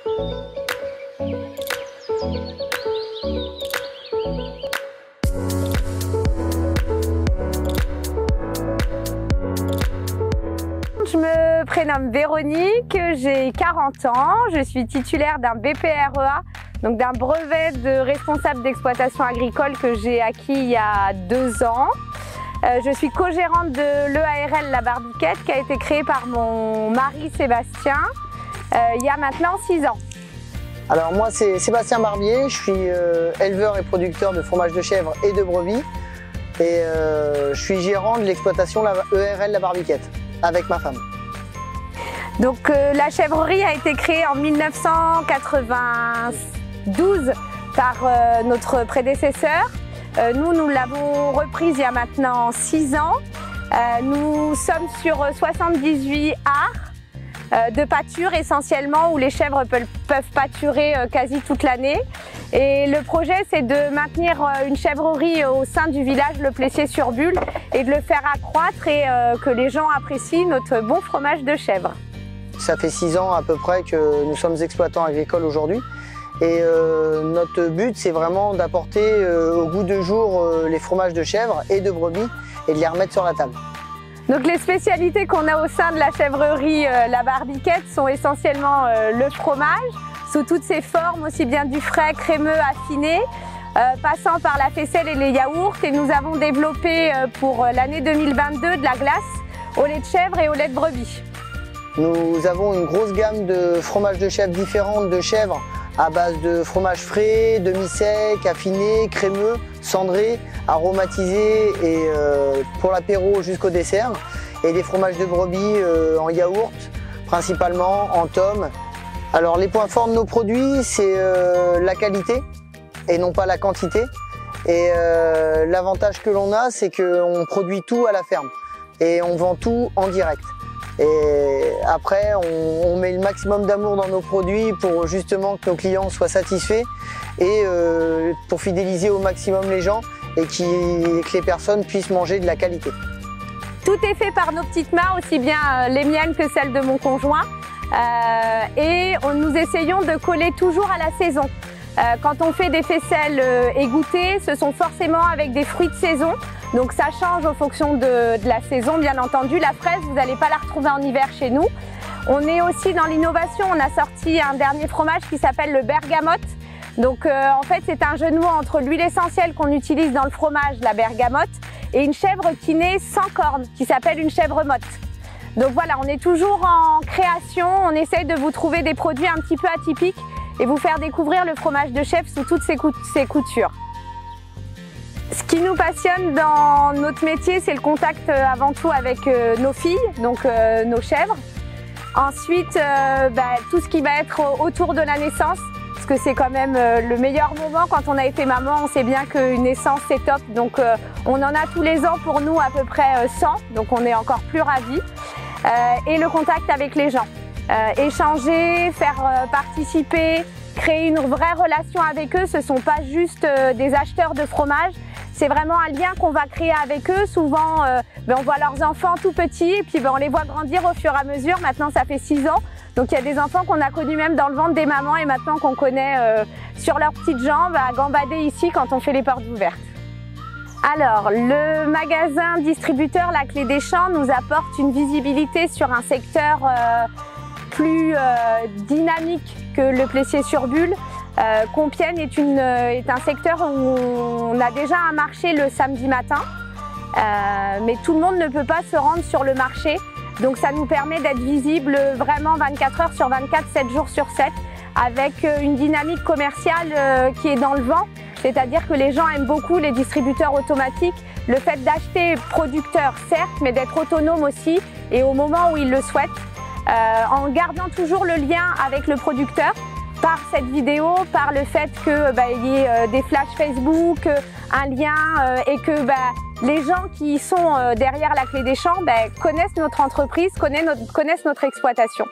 Je me prénomme Véronique, j'ai 40 ans, je suis titulaire d'un BPREA, donc d'un brevet de responsable d'exploitation agricole que j'ai acquis il y a 2 ans. Je suis co-gérante de l'EARL La Barbiquette qui a été créée par mon mari Sébastien il y a maintenant 6 ans. Alors moi c'est Sébastien Barbier, je suis éleveur et producteur de fromage de chèvre et de brebis et je suis gérant de l'exploitation EARL La Barbiquette avec ma femme. Donc la chèvrerie a été créée en 1992 par notre prédécesseur. Nous l'avons reprise il y a maintenant 6 ans. Nous sommes sur 78 ares de pâture essentiellement où les chèvres peuvent pâturer quasi toute l'année. Et le projet c'est de maintenir une chèvrerie au sein du village Le Plessier-sur-Bulle et de le faire accroître et que les gens apprécient notre bon fromage de chèvre. Ça fait 6 ans à peu près que nous sommes exploitants agricoles aujourd'hui. Et notre but, c'est vraiment d'apporter au goût de jour les fromages de chèvre et de brebis et de les remettre sur la table. Donc les spécialités qu'on a au sein de la chèvrerie La Barbiquette sont essentiellement le fromage, sous toutes ses formes, aussi bien du frais, crémeux, affiné, passant par la faisselle et les yaourts. Et nous avons développé pour l'année 2022 de la glace au lait de chèvre et au lait de brebis. Nous avons une grosse gamme de fromages de chèvre différentes de chèvre à base de fromage frais, demi-sec, affiné, crémeux, cendré, aromatisé et pour l'apéro jusqu'au dessert. Et des fromages de brebis en yaourt, principalement en tome. Alors les points forts de nos produits, c'est la qualité et non pas la quantité. Et l'avantage que l'on a, c'est qu'on produit tout à la ferme et on vend tout en direct. Et après, on met le maximum d'amour dans nos produits pour justement que nos clients soient satisfaits et pour fidéliser au maximum les gens et que les personnes puissent manger de la qualité. Tout est fait par nos petites mains, aussi bien les miennes que celles de mon conjoint. Et nous essayons de coller toujours à la saison. Quand on fait des faisselles égouttées, ce sont forcément avec des fruits de saison. Donc ça change en fonction de la saison, bien entendu. La fraise, vous n'allez pas la retrouver en hiver chez nous. On est aussi dans l'innovation. On a sorti un dernier fromage qui s'appelle le bergamote. Donc en fait, c'est un jeu de mots entre l'huile essentielle qu'on utilise dans le fromage, la bergamote, et une chèvre qui naît sans cornes, qui s'appelle une chèvre motte. Donc voilà, on est toujours en création. On essaye de vous trouver des produits un petit peu atypiques et vous faire découvrir le fromage de chèvre sous toutes ses coutures. Ce qui nous passionne dans notre métier, c'est le contact avant tout avec nos filles, donc nos chèvres. Ensuite, tout ce qui va être autour de la naissance, parce que c'est quand même le meilleur moment. Quand on a été maman, on sait bien qu'une naissance c'est top. Donc on en a tous les ans pour nous à peu près 100, donc on est encore plus ravis. Et le contact avec les gens. Échanger, faire participer, créer une vraie relation avec eux. Ce ne sont pas juste des acheteurs de fromage. C'est vraiment un lien qu'on va créer avec eux. Souvent, on voit leurs enfants tout petits et puis on les voit grandir au fur et à mesure. Maintenant, ça fait 6 ans. Donc, il y a des enfants qu'on a connus même dans le ventre des mamans et maintenant qu'on connaît sur leurs petites jambes à gambader ici quand on fait les portes ouvertes. Alors, le magasin distributeur La Clé des Champs nous apporte une visibilité sur un secteur plus dynamique que le Plessier-sur-Bulle. Compiègne est un secteur où on a déjà un marché le samedi matin, mais tout le monde ne peut pas se rendre sur le marché. Donc ça nous permet d'être visible vraiment 24 heures sur 24, 7 jours sur 7, avec une dynamique commerciale qui est dans le vent. C'est-à-dire que les gens aiment beaucoup les distributeurs automatiques, le fait d'acheter producteur certes, mais d'être autonome aussi et au moment où ils le souhaitent, en gardant toujours le lien avec le producteur. Par cette vidéo, par le fait qu'il y ait des flashs Facebook, un lien et que les gens qui sont derrière La Clé des Champs connaissent notre entreprise, connaissent notre exploitation.